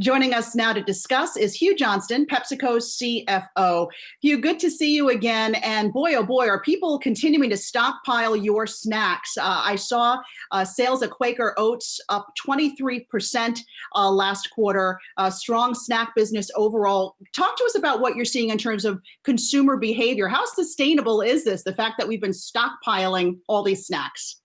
Joining us now to discuss is Hugh Johnston, Pepsico CFO. Hugh, good to see you again. And boy, oh boy, are people continuing to stockpile your snacks. I saw sales of Quaker Oats up 23% last quarter. Strong snack business overall. Talk to us about what you're seeing in terms of consumer behavior. How sustainable is this, the fact that we've been stockpiling all these snacks?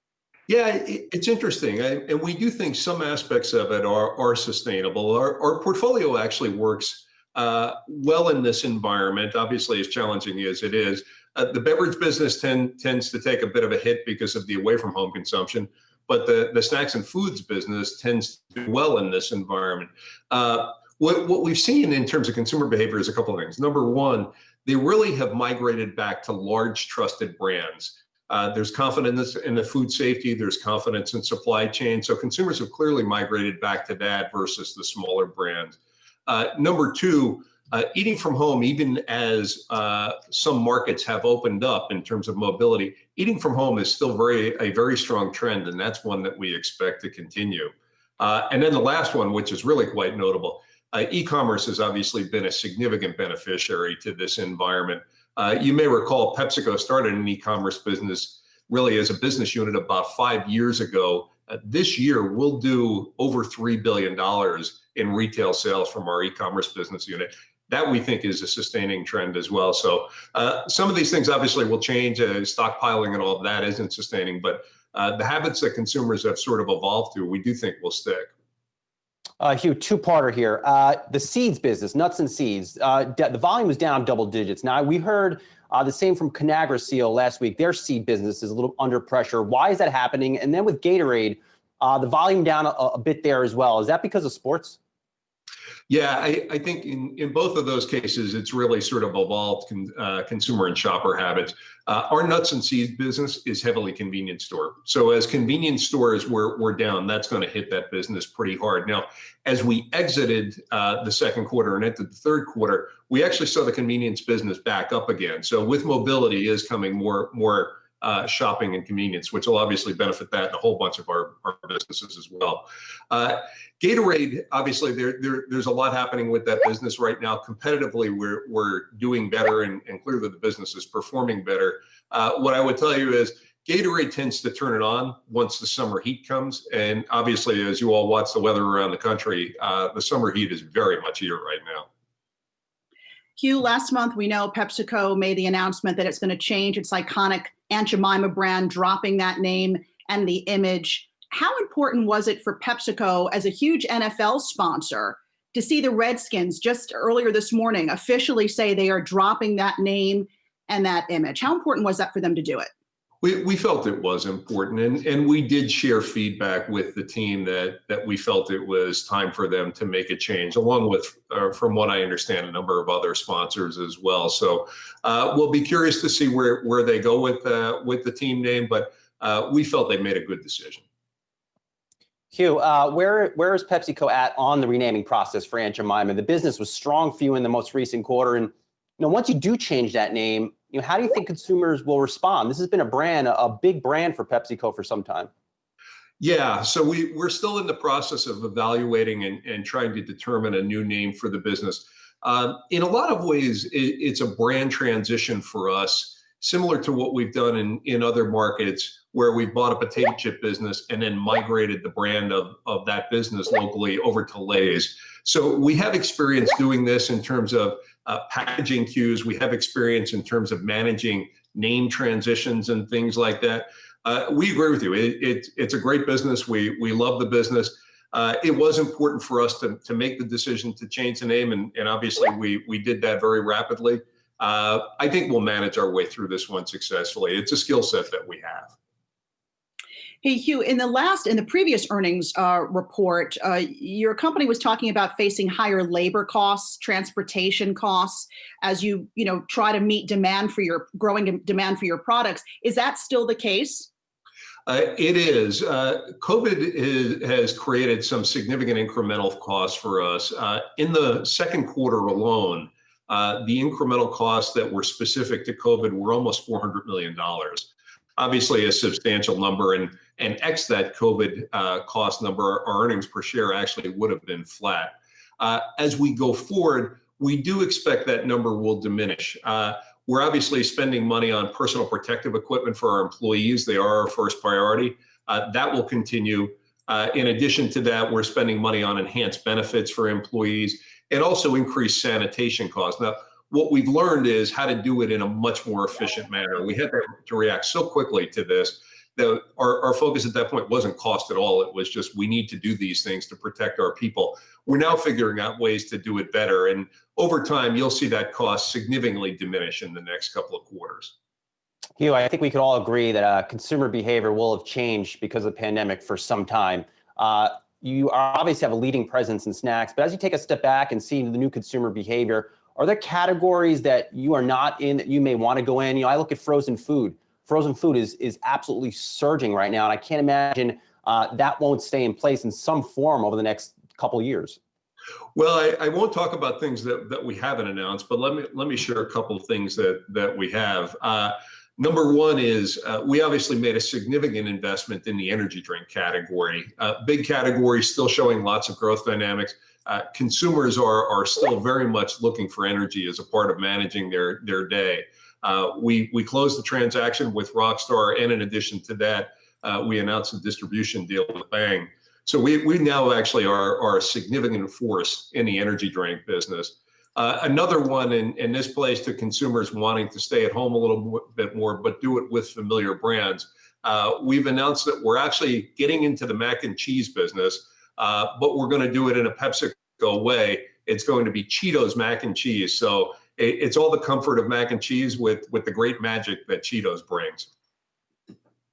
Yeah, it's interesting. And we do think some aspects of it are sustainable. Our portfolio actually works well in this environment, obviously as challenging as it is. The beverage business tends to take a bit of a hit because of the away from home consumption, but the snacks and foods business tends to do well in this environment. What we've seen in terms of consumer behavior is a couple of things. Number one, they really have migrated back to large trusted brands. There's confidence in the food safety, there's confidence in supply chain. So consumers have clearly migrated back to that versus the smaller brands. Number two, eating from home, even as some markets have opened up in terms of mobility, eating from home is still a very strong trend, and that's one that we expect to continue. And then the last one, which is really quite notable, e-commerce has obviously been a significant beneficiary to this environment. You may recall PepsiCo started an e-commerce business really as a business unit about 5 years ago. This year, we'll do over $3 billion in retail sales from our e-commerce business unit. That we think is a sustaining trend as well. So some of these things obviously will change. Stockpiling and all of that isn't sustaining, but the habits that consumers have sort of evolved to, we do think will stick. Hugh, two-parter here. The seeds business, nuts and seeds, the volume was down double digits. Now, we heard the same from Conagra CEO last week. Their seed business is a little under pressure. Why is that happening? And then with Gatorade, the volume down a bit there as well. Is that because of sports? Yeah, I think in both of those cases, it's really sort of evolved consumer and shopper habits. Our nuts and seeds business is heavily convenience store. So as convenience stores were down, that's going to hit that business pretty hard. Now, as we exited the second quarter and entered the third quarter, we actually saw the convenience business back up again. So with mobility is coming more shopping and convenience, which will obviously benefit that and a whole bunch of our businesses as well. Gatorade, obviously, there's a lot happening with that business right now. Competitively, we're doing better, and clearly the business is performing better. What I would tell you is Gatorade tends to turn it on once the summer heat comes. And obviously, as you all watch the weather around the country, the summer heat is very much here right now. Hugh, last month, we know PepsiCo made the announcement that it's going to change its iconic Aunt Jemima brand, dropping that name and the image. How important was it for PepsiCo as a huge NFL sponsor to see the Redskins just earlier this morning officially say they are dropping that name and that image? How important was that for them to do it? We felt it was important, and we did share feedback with the team that we felt it was time for them to make a change, along with, from what I understand, a number of other sponsors as well. So we'll be curious to see where they go with the team name, but we felt they made a good decision. Hugh, where is PepsiCo at on the renaming process for Aunt Jemima? The business was strong for you in the most recent quarter, and once you do change that name, how do you think consumers will respond? This has been a big brand for PepsiCo for some time. Yeah, so we're still in the process of evaluating and trying to determine a new name for the business. In a lot of ways, it's a brand transition for us, similar to what we've done in other markets where we bought a potato chip business and then migrated the brand of that business locally over to Lay's. So we have experience doing this in terms of packaging cues. We have experience in terms of managing name transitions and things like that. We agree with you. It's a great business. We love the business. It was important for us to make the decision to change the name, and obviously we did that very rapidly. I think we'll manage our way through this one successfully. It's a skill set that we have. Hey, Hugh, in the previous earnings report, your company was talking about facing higher labor costs, transportation costs, as you try to meet growing demand for your products. Is that still the case? It is. COVID has created some significant incremental costs for us. In the second quarter alone, the incremental costs that were specific to COVID were almost $400 million. Obviously a substantial number, and X that COVID cost number, our earnings per share actually would have been flat. As we go forward, we do expect that number will diminish. We're obviously spending money on personal protective equipment for our employees. They are our first priority. That will continue. In addition to that, we're spending money on enhanced benefits for employees and also increased sanitation costs. Now, what we've learned is how to do it in a much more efficient manner. We had to react so quickly to this that our focus at that point wasn't cost at all. It was just, we need to do these things to protect our people. We're now figuring out ways to do it better. And over time, you'll see that cost significantly diminish in the next couple of quarters. Hugh, I think we could all agree that consumer behavior will have changed because of the pandemic for some time. You obviously have a leading presence in snacks, but as you take a step back and see the new consumer behavior, are there categories that you are not in that you may want to go in? You know, I look at frozen food. Frozen food is absolutely surging right now, and I can't imagine that won't stay in place in some form over the next couple of years. Well, I won't talk about things that we haven't announced, but let me share a couple of things that we have. Number one is we obviously made a significant investment in the energy drink category. Big category, still showing lots of growth dynamics. Consumers are still very much looking for energy as a part of managing their day. We closed the transaction with Rockstar, and in addition to that, we announced a distribution deal with Bang. So we now actually are a significant force in the energy drink business. Another one, and this plays to consumers wanting to stay at home a little bit more, but do it with familiar brands. We've announced that we're actually getting into the mac and cheese business, but we're going to do it in a PepsiCo way. It's going to be Cheetos mac and cheese. So it's all the comfort of mac and cheese with the great magic that Cheetos brings.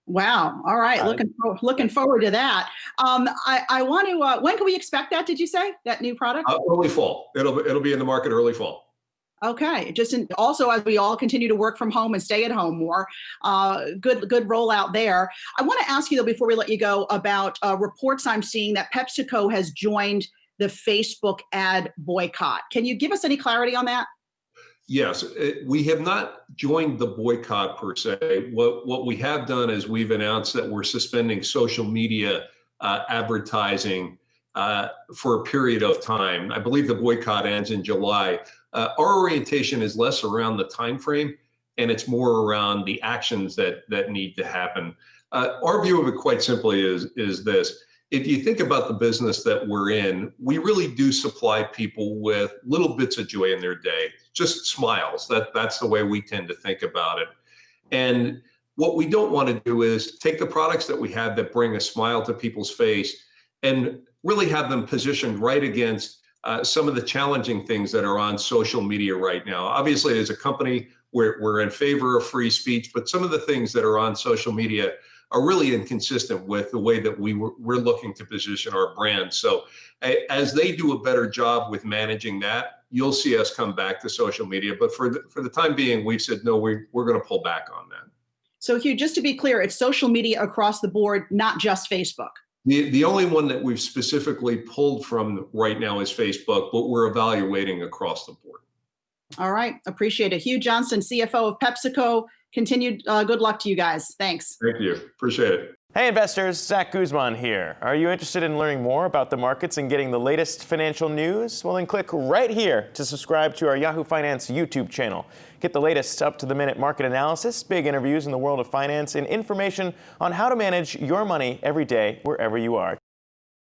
Wow. All right. Looking forward to that. I want to, when can we expect that, did you say, that new product? Early fall. It'll be in the market early fall. Okay. Also, as we all continue to work from home and stay at home more, good rollout there. I want to ask you, though, before we let you go, about reports I'm seeing that PepsiCo has joined the Facebook ad boycott. Can you give us any clarity on that? Yes, we have not joined the boycott per se. What we have done is we've announced that we're suspending social media advertising for a period of time. I believe the boycott ends in July. Our orientation is less around the time frame, and it's more around the actions that need to happen. Our view of it, quite simply, is this. If you think about the business that we're in, we really do supply people with little bits of joy in their day, just smiles. That's the way we tend to think about it. And what we don't want to do is take the products that we have that bring a smile to people's face and really have them positioned right against some of the challenging things that are on social media right now. Obviously, as a company, we're in favor of free speech, but some of the things that are on social media are really inconsistent with the way that we're looking to position our brand. So as they do a better job with managing that, you'll see us come back to social media. But for the time being, we've said, no, we're going to pull back on that. So Hugh, just to be clear, it's social media across the board, not just Facebook. The only one that we've specifically pulled from right now is Facebook, but we're evaluating across the board. All right. Appreciate it. Hugh Johnston, CFO of PepsiCo. Continued good luck to you guys. Thanks. Thank you. Appreciate it. Hey investors, Zach Guzman here. Are you interested in learning more about the markets and getting the latest financial news? Well, then click right here to subscribe to our Yahoo Finance YouTube channel. Get the latest up-to-the-minute market analysis, big interviews in the world of finance, and information on how to manage your money every day wherever you are.